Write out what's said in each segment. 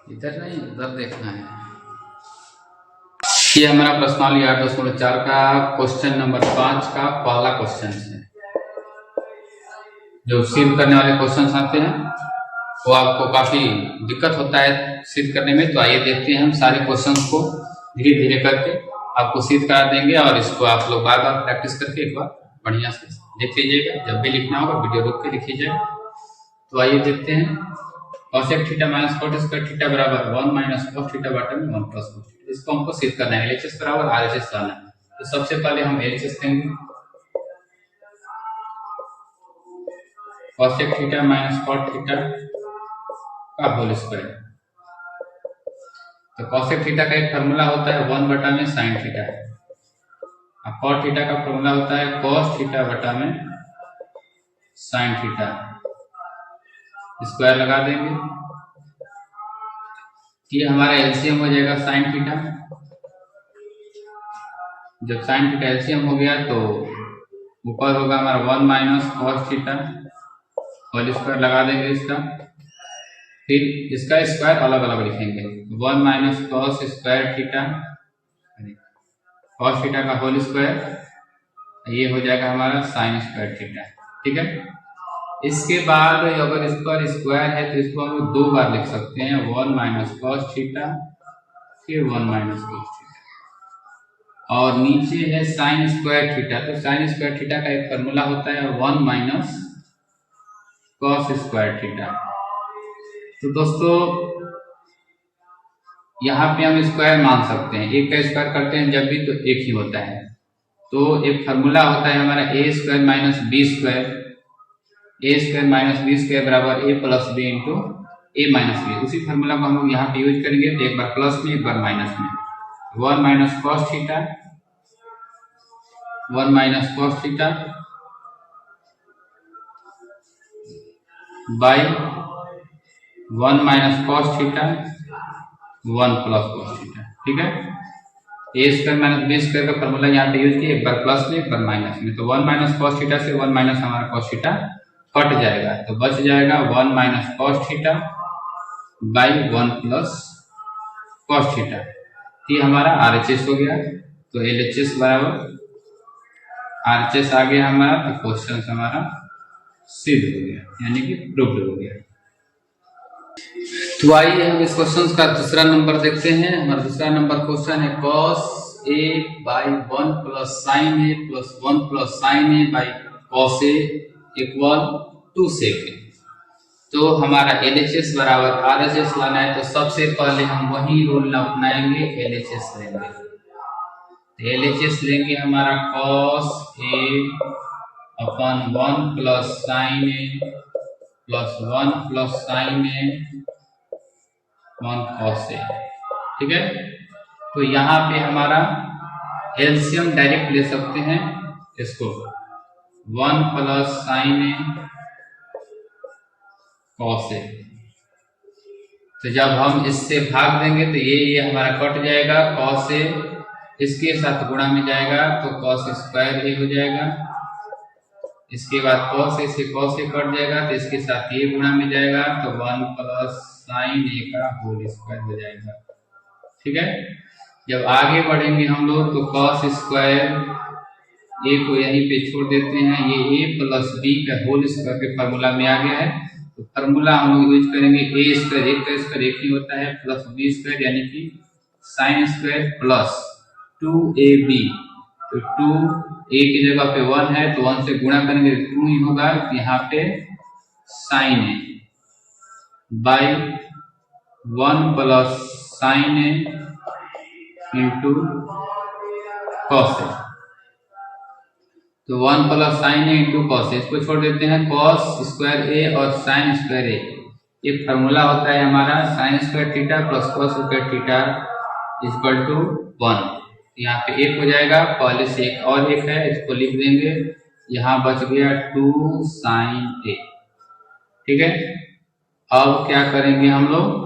इधर नहीं उधर देखना है। ये हमारा प्रश्नावली 8.4 का क्वेश्चन नंबर 5 का पहला क्वेश्चन है। जो सिद्ध करने वाले क्वेश्चन आते हैं वो आपको काफी दिक्कत होता है सिद्ध करने में। तो आइए देखते हैं हम सारे क्वेश्चन को धीरे धीरे करके आपको सिद्ध करा देंगे और इसको आप लोग बार बार प्रैक्टिस करके एक बार बढ़िया से देख लीजिएगा। जब भी लिखना होगा वीडियो रोक के लिखिएगा। तो आइए देखते हैं। cosec theta minus cot square theta बराबर 1 माइनस cos थीटा बटा में 1 प्लस cos थीटा। इसको हमको सिद्ध करना है। LHS बराबर RHS लाना है। तो सबसे पहले हम LHS लेंगे। cosec theta minus cot theta का होल स्क्वायर। तो cosec थीटा का एक फार्मूला होता है 1 बटा में sin थीटा। अब cot थीटा का फार्मूला होता है cos थीटा बटा में sin थीटा। स्क्वायर लगा देंगे। ये हमारा एलसीएम हो जाएगा sin थीटा। जब sin थीटा एलसीएम हो गया तो ऊपर होगा हमारा 1 minus cos theta whole square लगा देंगे इसका। फिर इसका स्क्वायर अलग अलग लिखेंगे। 1 minus cos square theta cos theta का होल स्क्वायर। ये हो जाएगा हमारा sin स्क्वायर थीटा। ठीक है। इसके बाद अगर इस पर स्क्वायर है तो इसको हम दो बार लिख सकते हैं। 1 माइनस cos थीटा फिर 1 माइनस cos थीटा और नीचे है sin स्क्वायर थीटा। तो sin स्क्वायर थीटा का एक फार्मूला होता है 1 माइनस cos स्क्वायर थीटा। तो दोस्तों यहाँ पे हम स्क्वायर मान सकते हैं। एक का स्क्वायर करते हैं जब भी तो एक ही होता है। तो एक फार्मूला होता है हमारा a square minus B square. A square minus B square बराबर A plus B into A minus B. उसी फार्मूला को हम लोग यहाँ पे यूज करेंगे। तो एक बार प्लस में एक बार माइनस में 1 minus cos theta 1 minus cos theta by 1 minus cos theta 1 plus cos theta. ठीक है। ए स्क्वायर माइनस बी स्क्वायर का फार्मूला यहाँ पे यूज किया। एक बार प्लस में एक बार माइनस में। तो 1 माइनस cos थीटा से 1 माइनस हमारा cos थीटा कट जाएगा। तो बच जाएगा 1 minus cos theta by 1 plus cos theta. ये हमारा RHS हो गया। तो LHS बराबर RHS आ गया हमारा। तो क्वेश्चन हमारा सिद्ध हो गया यानी कि प्रूव्ड हो गया। तो आइए हम इस क्वेश्चन का दूसरा नंबर देखते हैं। हमारा दूसरा नंबर क्वेश्चन है cos a by 1 plus sin a plus 1 plus sin a by cos a equal 2 sec। तो हमारा LHS बराबर RHS लाना है। तो सबसे पहले हम वही रूल अपनाएंगे LHS लेंगे। तो LHS लेंगे हमारा cos a upon 1 plus sin a plus 1 plus sin a 1 cos a। ठीक है। तो यहाँ पे हमारा एलसीएम डायरेक्ट ले सकते हैं। इसको 1 plus sin a cos a। तो जब हम इससे भाग देंगे तो ये हमारा कट जाएगा। cos a इसके साथ गुणा में जाएगा तो cos स्क्वायर a हो जाएगा। इसके बाद cos a से cos a कट जाएगा तो इसके साथ ये गुणा में जाएगा तो 1 प्लस sin a का होल स्क्वायर हो जाएगा। ठीक है। जब आगे बढ़ेंगे हम लोग तो cos स्क्वायर a को यहीं पे छोड़ देते हैं। ये a प्लस b का होल स्क्वायर के फार्मूला में आ गया है। तो फार्मूला हम लोग यूज करेंगे a स्क्वायर एक का स्क्वायर एक ही होता है प्लस b स्क्वायर यानी कि sin स्क्वायर प्लस 2ab। तो 2a की जगह पे 1 है तो 1 से गुणा करेंगे 2 ही होगा। यहाँ पे sin a by 1 plus sin a into cos a। तो 1 plus sin a into cos a इसको छोड़ देते हैं। cos स्क्वायर a और sin स्क्वायर a एक फार्मूला होता है हमारा sin square theta plus cos square theta equal to 1। यहाँ पे एक हो जाएगा। पहले से एक और एक है इसको लिख देंगे। यहाँ बच गया 2 sin a। ठीक है। अब क्या करेंगे हम लोग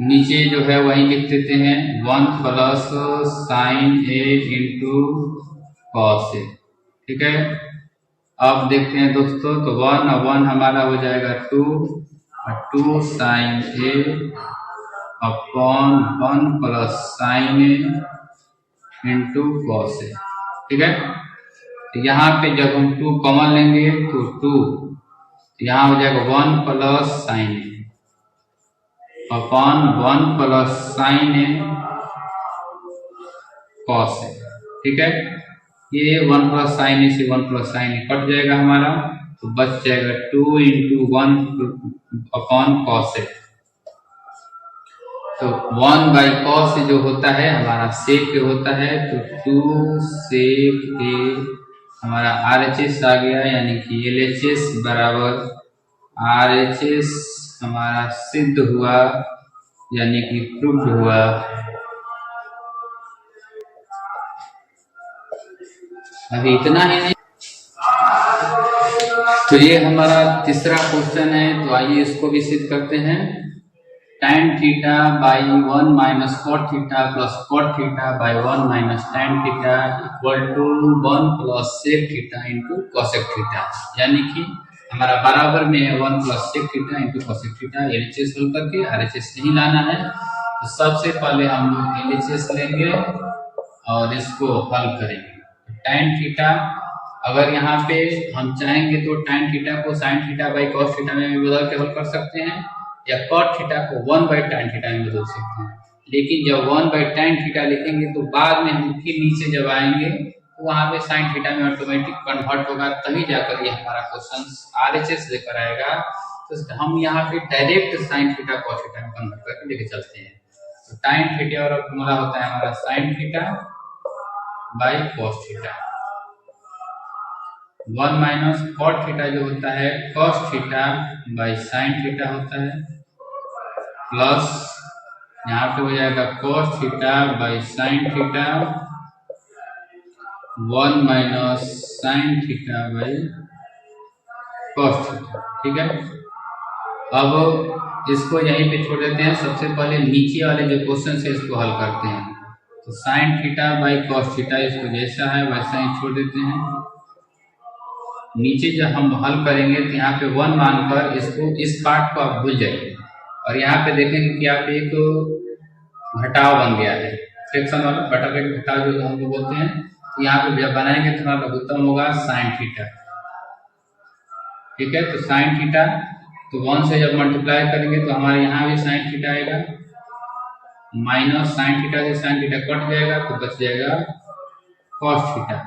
नीचे जो है वही लिख देते हैं 1 plus sin a into cos a। ठीक है। अब देखते हैं दोस्तों तो 1 और 1 हमारा हो जाएगा 2 2 sign A upon 1 plus sign A into cos A. ठीक है, तो यहाँ पे जब हम 2 कॉमन लेंगे तो 2 यहाँ हो जाएगा 1 plus sign A upon 1 plus sign A cos A. ठीक है, ये 1 प्लस साइन ए से 1 प्लस साइन ए कट जाएगा हमारा, तो बच जाएगा 2 इंटू 1 अपॉन कॉस ए। तो 1 बाई कॉस जो होता है हमारा सेक ए होता है, तो 2 सेक ए हमारा RHS आ गया, यानी कि LHS बराबर RHS हमारा सिद्ध हुआ, यानी कि प्रूव्ड हुआ। अभी इतना ही नहीं, तो ये हमारा तीसरा क्वेश्चन है, तो आइए इसको भी सिद्ध करते हैं। tan theta by 1 minus cot theta plus cot theta by 1 minus tan theta equal to 1 plus sec theta into cosec theta, यानी कि हमारा बराबर में है 1 plus sec theta into cosec theta. LHS हल करके RHS नहीं लाना है, तो सबसे पहले हम लोग LHS लेंगे और इसको हल करेंगे। tan थीटा अगर यहाँ पे हम चाहेंगे तो tan थीटा को sin theta by cos theta में भी बदल के हल कर सकते हैं, या cot थीटा को 1 बाई tan थीटा में बदल सकते हैं। लेकिन जब 1 बाई tan थीटा लिखेंगे तो बाद में हम फिर नीचे जब आएंगे तो वहां पे sin थीटा में ऑटोमेटिक कन्वर्ट होगा, तभी जाकर ये हमारा क्वेश्चन RHS लेकर आएगा। तो हम यहाँ पे direct sin theta cos theta में कन्वर्ट करके लेके चलते हैं। तो tan थीटा और फॉर्मूला होता है हमारा sin theta by cos theta, 1 minus cot theta जो होता है cos theta by sin theta होता है, प्लस यहाँ पे हो जाएगा cos theta by sin theta 1 minus sin theta by cos theta. ठीक है, अब इसको यहीं पे छोड़ देते हैं। सबसे पहले नीचे वाले जो क्वेश्चन है इसको हल करते हैं। तो sin theta by cos theta इसको जैसा है वैसा ही छोड़ देते हैं। नीचे जब हम हल करेंगे तो यहाँ पे 1 मानकर इसको इस पार्ट को आप भूल जाइए, और यहाँ पे देखेंगे कि आप एक घटाव बन गया है, फ्रैक्शन वाला बटा के घटाव जो हम लोग बोलते हैं। तो यहाँ पे जब बनाएंगे तो हमारा लघुत्तम होगा sin थीटा। ठीक है, तो sin थीटा तो 1 से जब मल्टीप्लाई करेंगे तो हमारे यहाँ भी sin थीटा आएगा, माइनस sin थीटा से sin थीटा कट जाएगा तो बच जाएगा cos थीटा,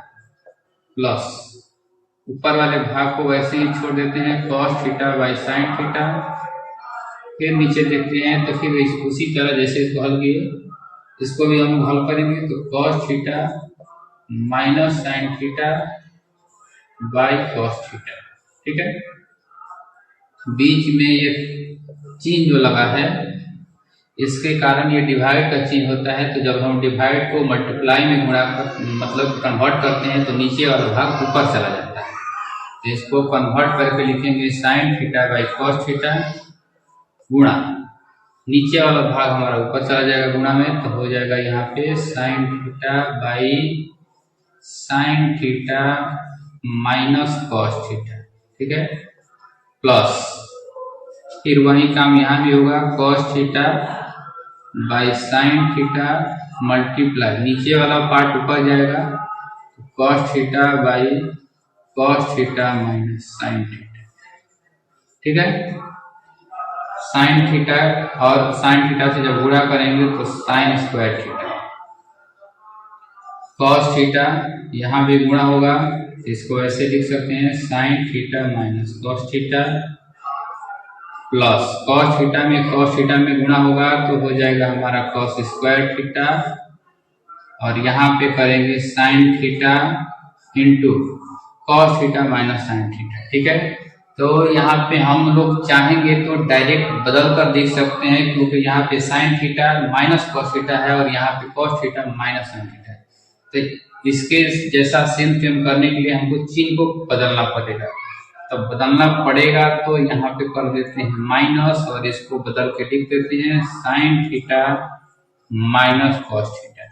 प्लस ऊपर वाले भाग को वैसे ही छोड़ देते हैं cos theta by sin theta. फिर नीचे देखते हैं तो फिर उसी तरह जैसे इसको हल किए इसको भी हम हल करेंगे, तो cos theta minus sin theta by cos theta. ठीक है, बीच में ये चिन्ह जो लगा है इसके कारण ये डिवाइड का चिन्ह होता है। तो जब हम डिवाइड को मल्टीप्लाई में गुणा मतलब कन्वर्ट करते हैं तो नीचे वाला भाग ऊपर चला जाता है। तो इसको कन्वर्ट करके लिखेंगे sin theta by cos theta गुणा नीचे वाला भाग हमारा ऊपर चला जाएगा गुणा में, तो हो जाएगा यहाँ पे sin theta by sin theta minus cos theta. ठीक है, प्लस फिर वही काम यहाँ भी होगा cos theta by sin theta multiply नीचे वाला पार्ट ऊपर जाएगा, तो cos theta by cos theta minus sin theta. ठीक है, sin थीटा और sin थीटा से जब गुणा करेंगे तो sin square theta, cos theta यहाँ भी गुणा होगा, इसको ऐसे लिख सकते हैं sin theta minus cos theta, plus cos theta में गुणा होगा तो हो जाएगा हमारा cos स्क्वायर थीटा, और यहाँ पे करेंगे sin theta into cos theta minus sin theta. ठीक है, तो यहाँ पे हम लोग चाहेंगे तो डायरेक्ट बदल कर देख सकते हैं, क्योंकि यहाँ पे sin theta minus cos theta है और यहाँ पे cos theta minus sin theta है। तो इसके जैसा सेम सेम करने के लिए हमको चिन्ह को बदलना पड़ेगा, तो बदलना पड़ेगा तो यहाँ पे कर देते हैं माइनस और इसको बदल के लिख देते हैं sin theta minus cos theta.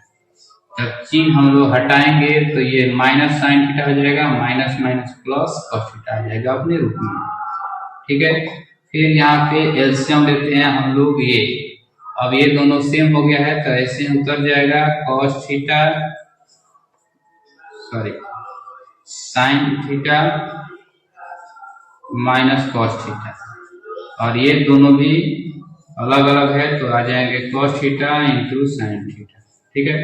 जब चिन्ह हम लोग हटाएंगे तो ये माइनस sin थीटा हो जाएगा, minus minus plus cos theta आ जाएगा अपने रूप में। ठीक है, फिर यहाँ पे एलसीएम लेते हैं हम लोग ये। अब ये दोनों सेम हो गया है तो ऐसे उतर जाएगा cos theta sin theta minus cos theta, और ये दोनों भी अलग अलग है तो आ जाएंगे cos theta into sine theta. ठीक है,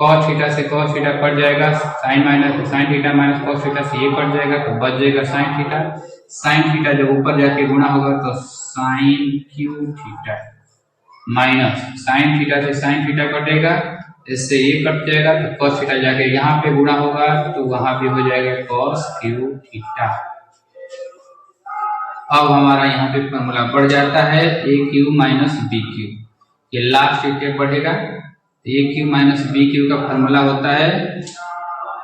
cos थीटा से cos थीटा कट जाएगा, sin theta minus cos theta से ये कट जाएगा तो बच जाएगा sin थीटा। sin थीटा जब ऊपर जाके गुणा होगा तो sin Q theta minus sin theta से sin थीटा कटेगा, इससे ये कट जाएगा तो cos थीटा जाके यहाँ पे गुणा होगा तो वहां पे हो जाएगा cos क्यू थीटा। अब हमारा यहाँ पे फॉर्मूला बढ़ जाता है A cube minus B cube, ये लास्ट स्टेप बढ़ेगा। A cube minus B cube का फॉर्मूला होता है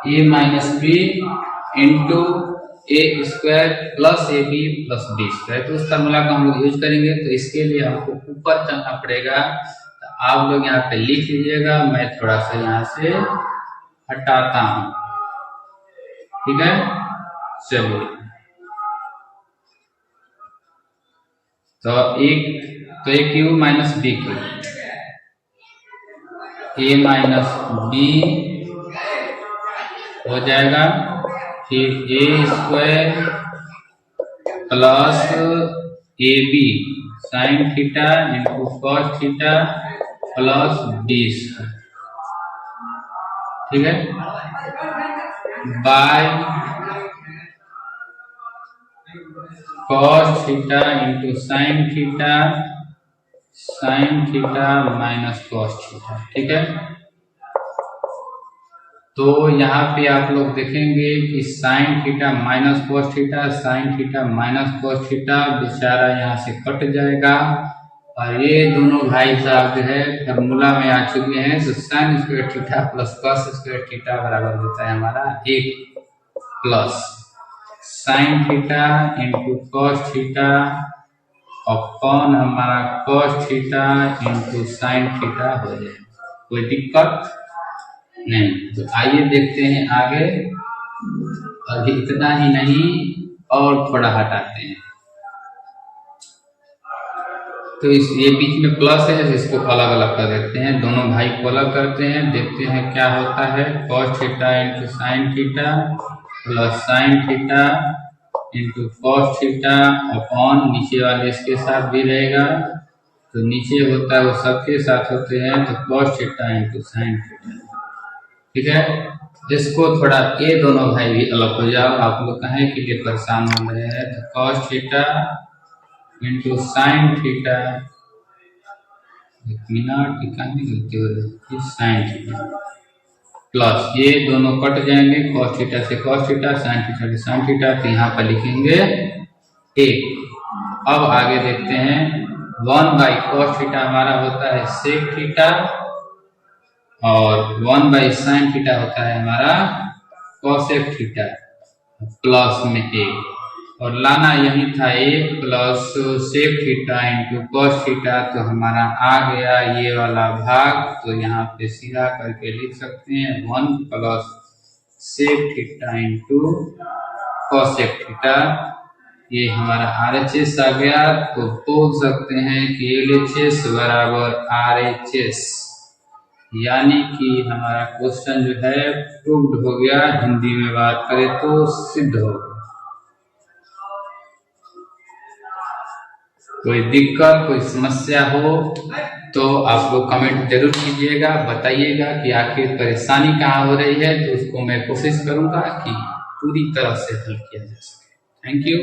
A minus B into A square plus A B plus B square. तो उस फॉर्मूला को हम लोग यूज करेंगे, तो इसके लिए हमको ऊपर चलना पड़ेगा। तो आप लोग यहाँ पे लिख लीजिएगा, मैं थोड़ा सा यहाँ से हटाता हूँ। ठीक है, चलिए तो A cube minus B cube, A minus B हो जाएगा, फिर A square plus A B sine theta into cos theta plus B square. ठीक है, by cos theta into sine theta minus cos theta. ठीक है, तो यहाँ पे आप लोग देखेंगे कि sine theta minus cos theta, sine theta minus cos theta बेचारा यहाँ से कट जाएगा, और ये दोनों भाई साहब जो है फॉर्मूला में आ चुके हैं। तो sine square theta plus cos square theta बराबर होता है हमारा 1 plus sign theta into cos theta upon हमारा cos theta into sine theta हो जाए। कोई दिक्कत नहीं। तो आइए देखते हैं आगे। अभी इतना ही नहीं और थोड़ा हटाते हैं, तो इस ये बीच में प्लस है, इसको अलग अलग कर देते हैं, दोनों भाई को अलग करते हैं, देखते हैं क्या होता है। cos theta into sine theta plus sign theta into cos theta upon नीचे वाले इसके साथ भी रहेगा, तो नीचे होता है वो सबके साथ होते हैं, तो cos theta into sine theta. ठीक है, इसको थोड़ा ये दोनों भाई भी अलग हो जाओ, आप लोग कहें के लिए परेशान हो रहे हैं। तो cos theta into sine theta, एक मिनट गलती हो रही है, साइन थीटा प्लस ये दोनों कट जाएंगे, cos थीटा से cos थीटा, साइन थीटा से साइन थीटा, तो यहाँ पर लिखेंगे 1। अब आगे देखते हैं 1/cos थीटा हमारा होता है sec थीटा, और 1/sin थीटा होता है हमारा cosec थीटा प्लस में 1, और लाना यही था 1 plus sec theta into cos theta, तो हमारा आ गया ये वाला भाग। तो यहाँ पे सीधा करके लिख सकते हैं 1 plus sec theta into cosec theta, ये हमारा RHS आ गया। तो बोल सकते हैं कि LHS बराबर RHS, यानी कि हमारा क्वेश्चन जो है प्रूव्ड हो गया, हिंदी में बात करें तो सिद्ध हो गया। कोई दिक्कत कोई समस्या हो तो आप लोग कमेंट जरूर कीजिएगा, बताइएगा कि आखिर परेशानी कहाँ हो रही है, तो उसको मैं कोशिश करूंगा कि पूरी तरह से हल किया जा सके। Thank you.